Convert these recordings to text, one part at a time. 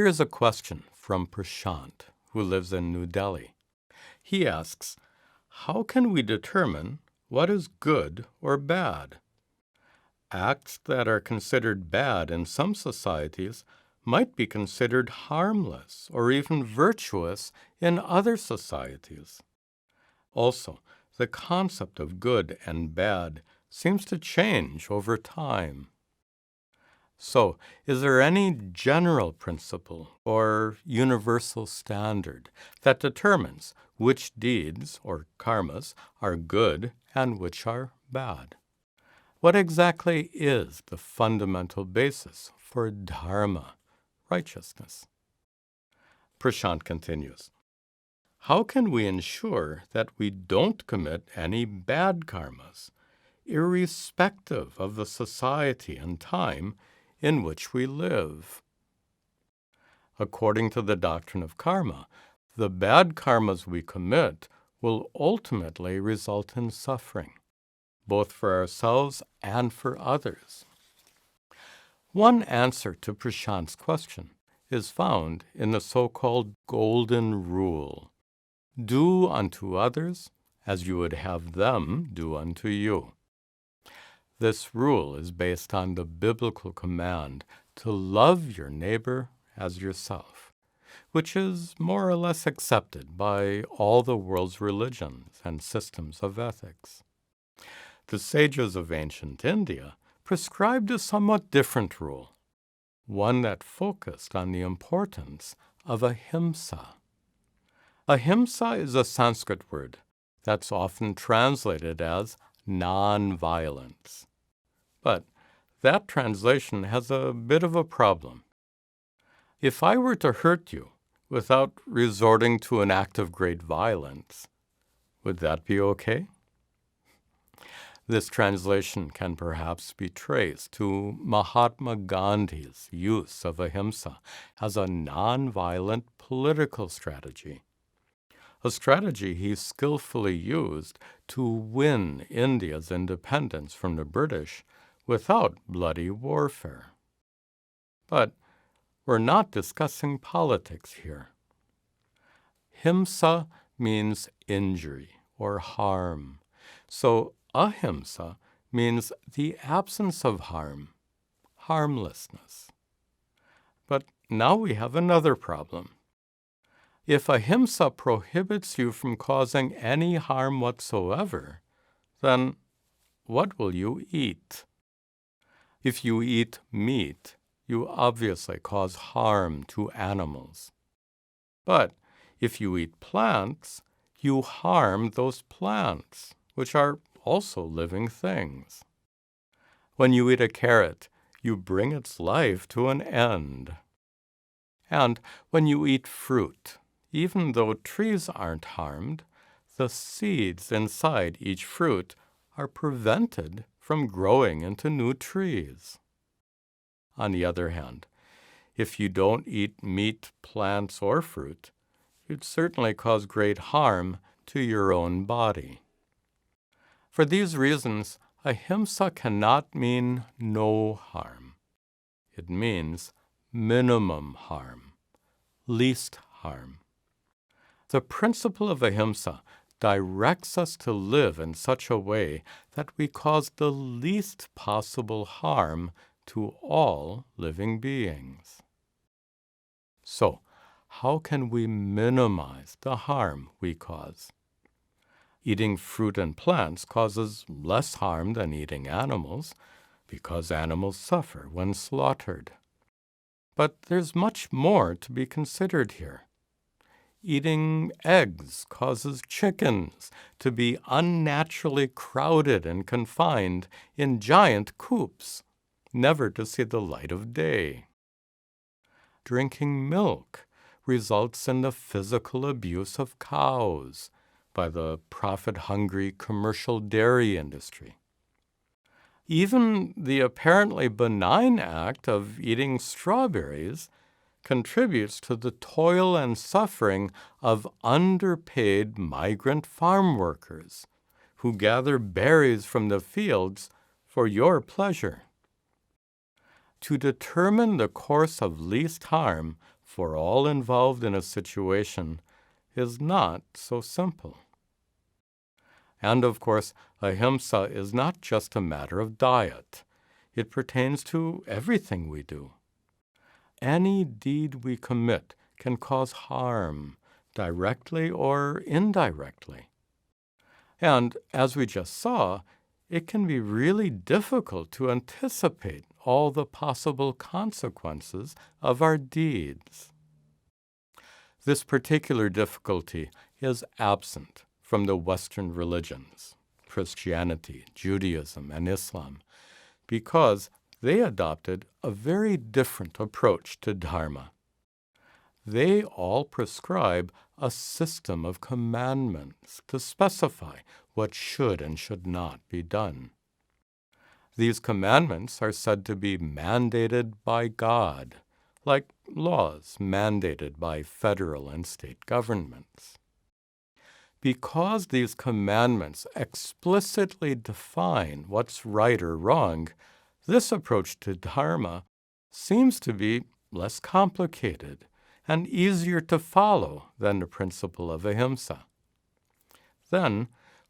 Here's a question from Prashant, who lives in New Delhi. He asks, how can we determine what is good or bad? Acts that are considered bad in some societies might be considered harmless or even virtuous in other societies. Also, the concept of good and bad seems to change over time. So, is there any general principle or universal standard that determines which deeds or karmas are good and which are bad? What exactly is the fundamental basis for dharma, righteousness? Prashant continues, how can we ensure that we don't commit any bad karmas, irrespective of the society and time in which we live? According to the doctrine of karma, the bad karmas we commit will ultimately result in suffering, both for ourselves and for others. One answer to Prashant's question is found in the so-called golden rule. Do unto others as you would have them do unto you. This rule is based on the biblical command to love your neighbor as yourself, which is more or less accepted by all the world's religions and systems of ethics. The sages of ancient India prescribed a somewhat different rule, one that focused on the importance of AHIMSA. AHIMSA is a Sanskrit word that's often translated as non-violence. But that translation has a bit of a problem. If I were to hurt you without resorting to an act of great violence, would that be okay? This translation can perhaps be traced to Mahatma Gandhi's use of AHIMSA as a non-violent political strategy, a strategy he skillfully used to win India's independence from the British without bloody warfare. But we're not discussing politics here. Himsa means injury or harm, so ahimsa means the absence of harm, harmlessness. But now we have another problem. If ahimsa prohibits you from causing any harm whatsoever, then what will you eat? If you eat meat, you obviously cause harm to animals. But if you eat plants, you harm those plants, which are also living things. When you eat a carrot, you bring its life to an end. And when you eat fruit, even though trees aren't harmed, the seeds inside each fruit are prevented from growing into new trees. On the other hand, if you don't eat meat, plants, or fruit, you'd certainly cause great harm to your own body. For these reasons, ahimsa cannot mean no harm. It means minimum harm, least harm. The principle of ahimsa directs us to live in such a way that we cause the least possible harm to all living beings. So, how can we minimize the harm we cause? Eating fruit and plants causes less harm than eating animals, because animals suffer when slaughtered. But there's much more to be considered here. Eating eggs causes chickens to be unnaturally crowded and confined in giant coops, never to see the light of day. Drinking milk results in the physical abuse of cows by the profit-hungry commercial dairy industry. Even the apparently benign act of eating strawberries contributes to the toil and suffering of underpaid migrant farm workers who gather berries from the fields for your pleasure. To determine the course of least harm for all involved in a situation is not so simple. And of course, ahimsa is not just a matter of diet. It pertains to everything we do. Any deed we commit can cause harm, directly or indirectly. And as we just saw, it can be really difficult to anticipate all the possible consequences of our deeds. This particular difficulty is absent from the Western religions, Christianity, Judaism, and Islam, because they adopted a very different approach to dharma. They all prescribe a system of commandments to specify what should and should not be done. These commandments are said to be mandated by God, like laws mandated by federal and state governments. Because these commandments explicitly define what's right or wrong, this approach to dharma seems to be less complicated and easier to follow than the principle of ahimsa. Then,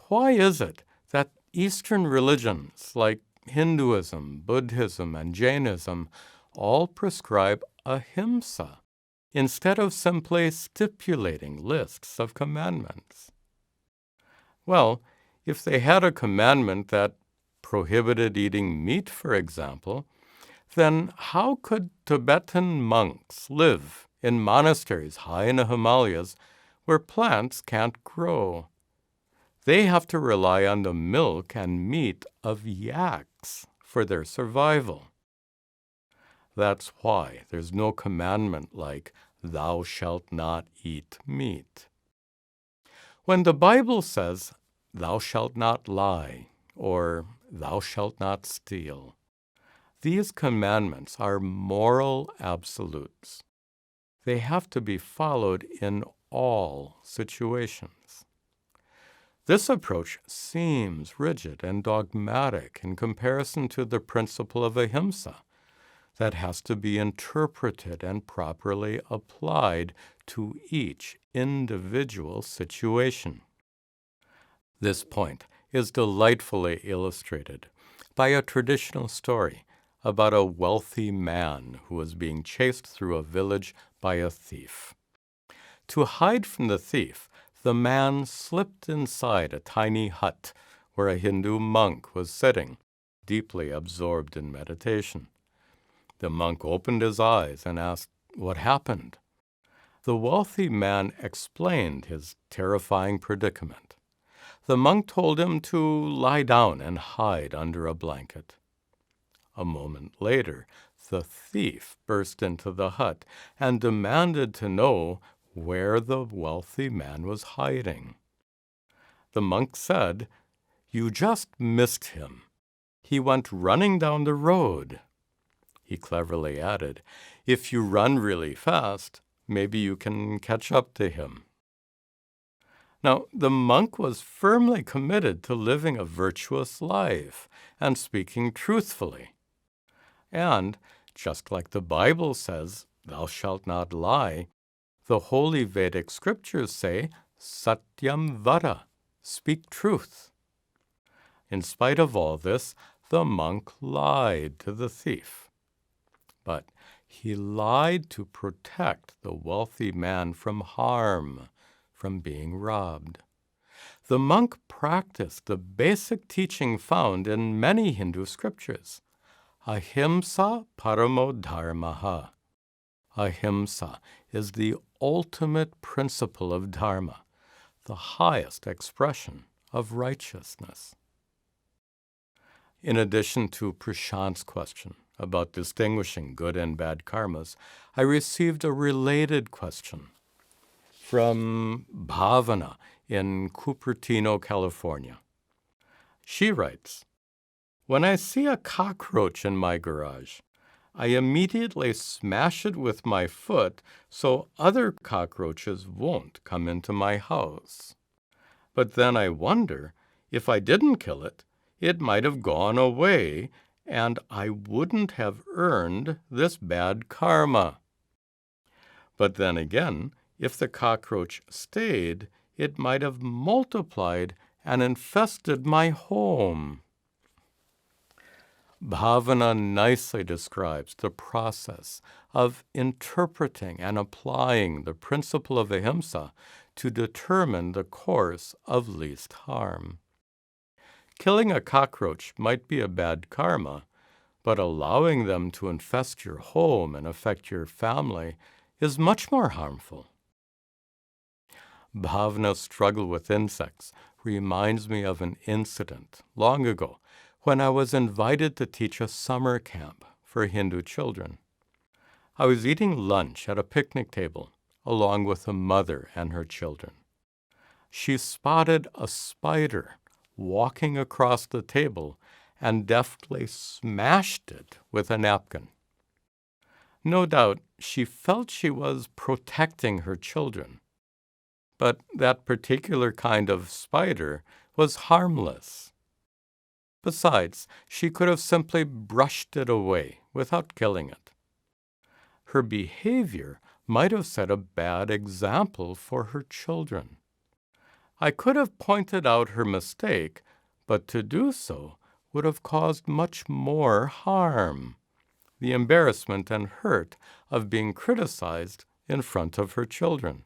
why is it that Eastern religions like Hinduism, Buddhism, and Jainism all prescribe ahimsa instead of simply stipulating lists of commandments? Well, if they had a commandment that prohibited eating meat, for example, then how could Tibetan monks live in monasteries high in the Himalayas where plants can't grow? They have to rely on the milk and meat of yaks for their survival. That's why there's no commandment like, "Thou shalt not eat meat." When the Bible says, "Thou shalt not lie," or "Thou shalt not steal," these commandments are moral absolutes. They have to be followed in all situations. This approach seems rigid and dogmatic in comparison to the principle of ahimsa that has to be interpreted and properly applied to each individual situation. This point is delightfully illustrated by a traditional story about a wealthy man who was being chased through a village by a thief. To hide from the thief, the man slipped inside a tiny hut where a Hindu monk was sitting, deeply absorbed in meditation. The monk opened his eyes and asked, "What happened?" The wealthy man explained his terrifying predicament. The monk told him to lie down and hide under a blanket. A moment later, the thief burst into the hut and demanded to know where the wealthy man was hiding. The monk said, "You just missed him. He went running down the road." He cleverly added, "If you run really fast, maybe you can catch up to him." Now, the monk was firmly committed to living a virtuous life and speaking truthfully. And, just like the Bible says, "Thou shalt not lie," the holy Vedic scriptures say, "Satyam vada," speak truth. In spite of all this, the monk lied to the thief. But he lied to protect the wealthy man from harm, from being robbed. The monk practiced the basic teaching found in many Hindu scriptures. Ahimsa paramo dharmah. Ahimsa is the ultimate principle of dharma, the highest expression of righteousness. In addition to Prashant's question about distinguishing good and bad karmas, I received a related question from Bhavana in Cupertino, California. She writes, "When I see a cockroach in my garage, I immediately smash it with my foot so other cockroaches won't come into my house. But then I wonder, if I didn't kill it, it might have gone away and I wouldn't have earned this bad karma. But then again, if the cockroach stayed, it might have multiplied and infested my home. Bhavana nicely describes the process of interpreting and applying the principle of ahimsa to determine the course of least harm. Killing a cockroach might be a bad karma, but allowing them to infest your home and affect your family is much more harmful. Bhavana's struggle with insects reminds me of an incident long ago when I was invited to teach a summer camp for Hindu children. I was eating lunch at a picnic table along with a mother and her children. She spotted a spider walking across the table and deftly smashed it with a napkin. No doubt she felt she was protecting her children, but that particular kind of spider was harmless. Besides, she could have simply brushed it away without killing it. Her behavior might have set a bad example for her children. I could have pointed out her mistake, but to do so would have caused much more harm. The embarrassment and hurt of being criticized in front of her children.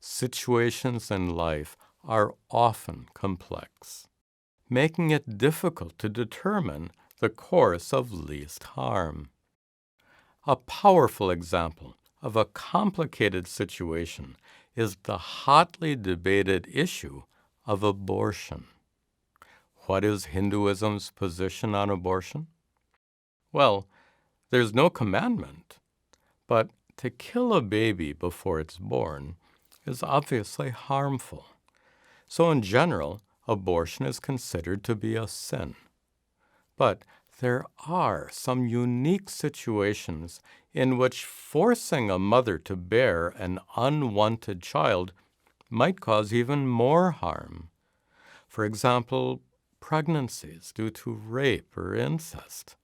Situations in life are often complex, making it difficult to determine the course of least harm. A powerful example of a complicated situation is the hotly debated issue of abortion. What is Hinduism's position on abortion? Well, there's no commandment, but to kill a baby before it's born is obviously harmful. So in general, abortion is considered to be a sin. But there are some unique situations in which forcing a mother to bear an unwanted child might cause even more harm. For example, pregnancies due to rape or incest,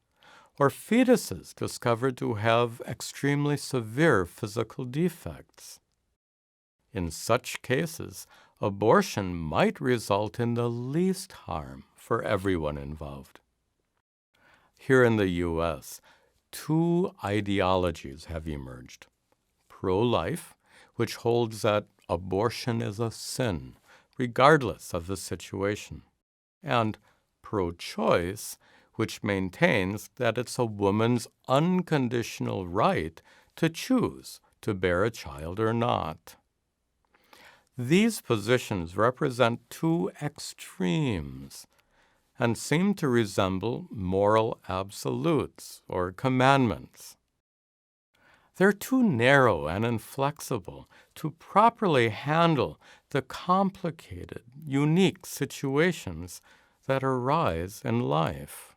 or fetuses discovered to have extremely severe physical defects. In such cases, abortion might result in the least harm for everyone involved. Here in the U.S., two ideologies have emerged. Pro-life, which holds that abortion is a sin, regardless of the situation, and pro-choice, which maintains that it's a woman's unconditional right to choose to bear a child or not. These positions represent two extremes and seem to resemble moral absolutes or commandments. They're too narrow and inflexible to properly handle the complicated, unique situations that arise in life.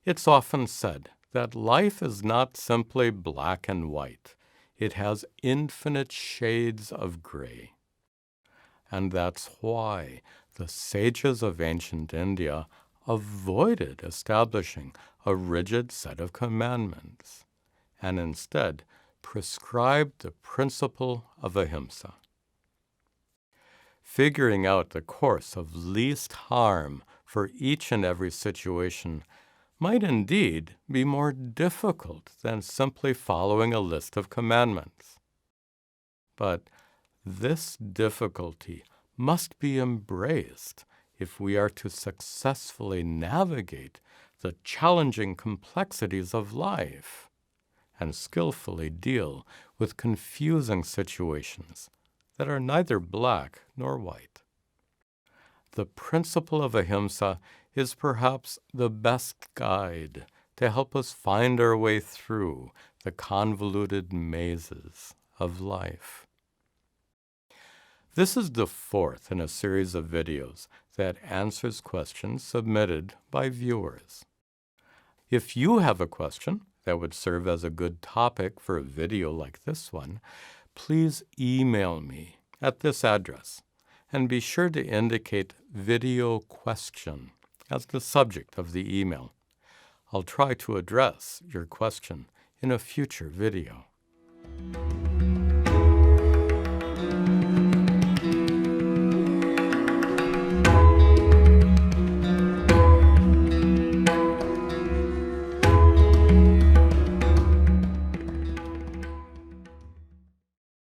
It's often said that life is not simply black and white. It has infinite shades of gray. And that's why the sages of ancient India avoided establishing a rigid set of commandments, and instead prescribed the principle of ahimsa. Figuring out the course of least harm for each and every situation might indeed be more difficult than simply following a list of commandments. But this difficulty must be embraced if we are to successfully navigate the challenging complexities of life and skillfully deal with confusing situations that are neither black nor white. The principle of ahimsa is perhaps the best guide to help us find our way through the convoluted mazes of life. This is the fourth in a series of videos that answers questions submitted by viewers. If you have a question that would serve as a good topic for a video like this one, please email me at this address and be sure to indicate video question as the subject of the email. I'll try to address your question in a future video.